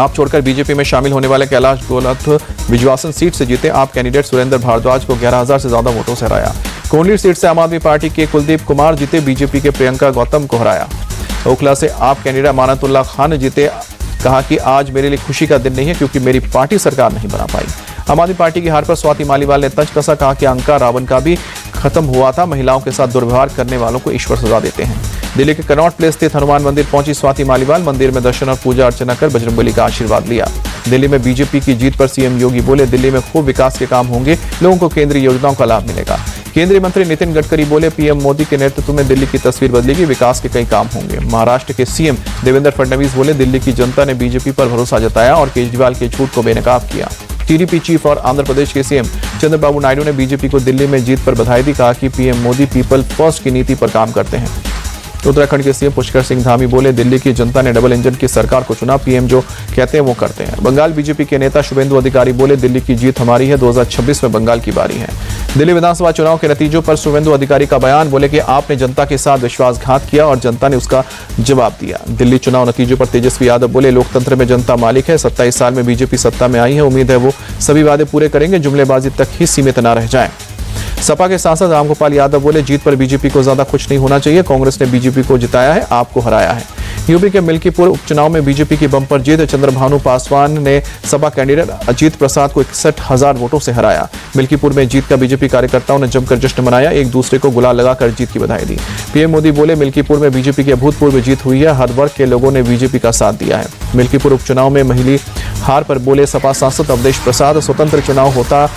आप छोड़कर बीजेपी में शामिल होने वाले कैलाश गौलत विजवासन सीट से जीते। आप कैंडिडेट सुरेंद्र भारद्वाज को 11,000 से ज्यादा वोटों से हराया। कोंडली सीट से आम आदमी पार्टी के कुलदीप कुमार जीते। बीजेपी के प्रियंका गौतम को हराया। ओखला से आप कैंडिडेट अमानतुल्लाह खान जीते। कहा कि आज मेरे लिए खुशी का दिन नहीं है क्योंकि मेरी पार्टी सरकार नहीं बना पाई। आम आदमी पार्टी की हार पर स्वाति मालीवाल ने तंज कसा। कहा कि अंका रावण का भी खत्म हुआ था। महिलाओं के साथ दुर्व्यवहार करने वालों को ईश्वर सजा देते हैं। दिल्ली के कनॉट प्लेस स्थित हनुमान मंदिर पहुंची स्वाति मालीवाल। मंदिर में दर्शन और पूजा अर्चना कर बजरंगबली का आशीर्वाद लिया। दिल्ली में बीजेपी की जीत पर सीएम योगी बोले, दिल्ली में खूब विकास के काम होंगे, लोगों को केंद्रीय योजनाओं का लाभ मिलेगा। केंद्रीय मंत्री नितिन गडकरी बोले, पीएम मोदी के नेतृत्व में दिल्ली की तस्वीर बदलेगी, विकास के कई काम होंगे। महाराष्ट्र के सीएम देवेंद्र फडणवीस बोले, दिल्ली की जनता ने बीजेपी पर भरोसा जताया और केजरीवाल के झूठ को बेनकाब किया। टीडीपी चीफ और आंध्र प्रदेश के सीएम चंद्रबाबू नायडू ने बीजेपी को दिल्ली में जीत पर बधाई दी। कहा कि पीएम मोदी पीपल फर्स्ट की नीति पर काम करते हैं। उत्तराखंड के सीएम पुष्कर सिंह धामी बोले, दिल्ली की जनता ने डबल इंजन की सरकार को चुना, पीएम जो कहते हैं वो करते हैं। बंगाल बीजेपी के नेता शुभेंदु अधिकारी बोले, दिल्ली की जीत हमारी है, 2026 में बंगाल की बारी है। दिल्ली विधानसभा चुनाव के नतीजों पर शुभेंदु अधिकारी का बयान, बोले कि आपने जनता के साथ विश्वासघात किया और जनता ने उसका जवाब दिया। दिल्ली चुनाव नतीजों पर तेजस्वी यादव बोले, लोकतंत्र में जनता मालिक है, 27 साल में बीजेपी सत्ता में आई है, उम्मीद है वो सभी वादे पूरे करेंगे, जुमलेबाजी तक ही सीमित न रह जाए। सपा के सांसद रामगोपाल यादव बोले, जीत पर बीजेपी को ज्यादा खुश नहीं होना चाहिए, कांग्रेस ने बीजेपी को जिताया है, आपको हराया है। यूपी के मिल्कीपुर उपचुनाव में बीजेपी की बम्पर जीत। चंद्रभानु पासवान ने सपा कैंडिडेट अजीत प्रसाद को 61,000 वोटों से हराया। मिल्कीपुर में जीत का बीजेपी कार्यकर्ताओं ने जमकर जश्न मनाया, एक दूसरे को गुलाल लगाकर जीत की बधाई दी। पीएम मोदी बोले, मिल्कीपुर में बीजेपी की अभूतपूर्व जीत हुई है, हर वर्ग के लोगों ने बीजेपी का साथ दिया है। मिल्कीपुर उपचुनाव में महिला हार पर बोले सपा सांसद अवधेश प्रसाद, स्वतंत्र चुनाव होता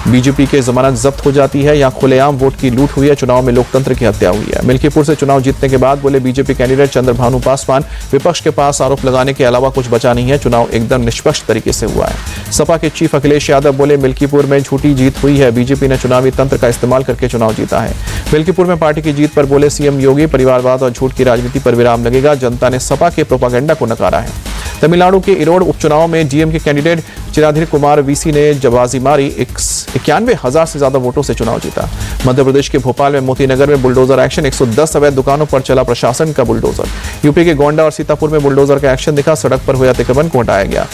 बीजेपी के जमानत जब्त हो जाती है, यहाँ खुलेआम वोट की लूट हुई है, चुनाव में लोकतंत्र की हत्या हुई है। मिल्कीपुर से चुनाव जीतने के बाद बोले बीजेपी कैंडिडेट चंद्रभानु पासवान, विपक्ष के पास आरोप लगाने के अलावा कुछ बचा नहीं है, चुनाव एकदम निष्पक्ष तरीके से हुआ है। सपा के चीफ अखिलेश यादव बोले, मिल्कीपुर में झूठी जीत हुई है, बीजेपी ने चुनावी तंत्र का इस्तेमाल करके चुनाव जीता है। मिल्कीपुर में पार्टी की जीत पर बोले सीएम योगी, परिवारवाद और झूठ की राजनीति पर विराम लगेगा, जनता ने सपा के प्रोपागेंडा को नकारा है। तमिलनाडु के इरोड उपचुनाव में डीएम के कैंडिडेट चिराधीर कुमार वीसी ने जबाजी मारी, 91,000 से ज्यादा वोटों से चुनाव जीता। मध्य प्रदेश के भोपाल में मोतीनगर में बुलडोजर एक्शन, 110 अवैध दुकानों पर चला प्रशासन का बुलडोजर। यूपी के गोंडा और सीतापुर में बुलडोजर का एक्शन दिखा, सड़क पर हुए अतिक्रमण को हटाया गया।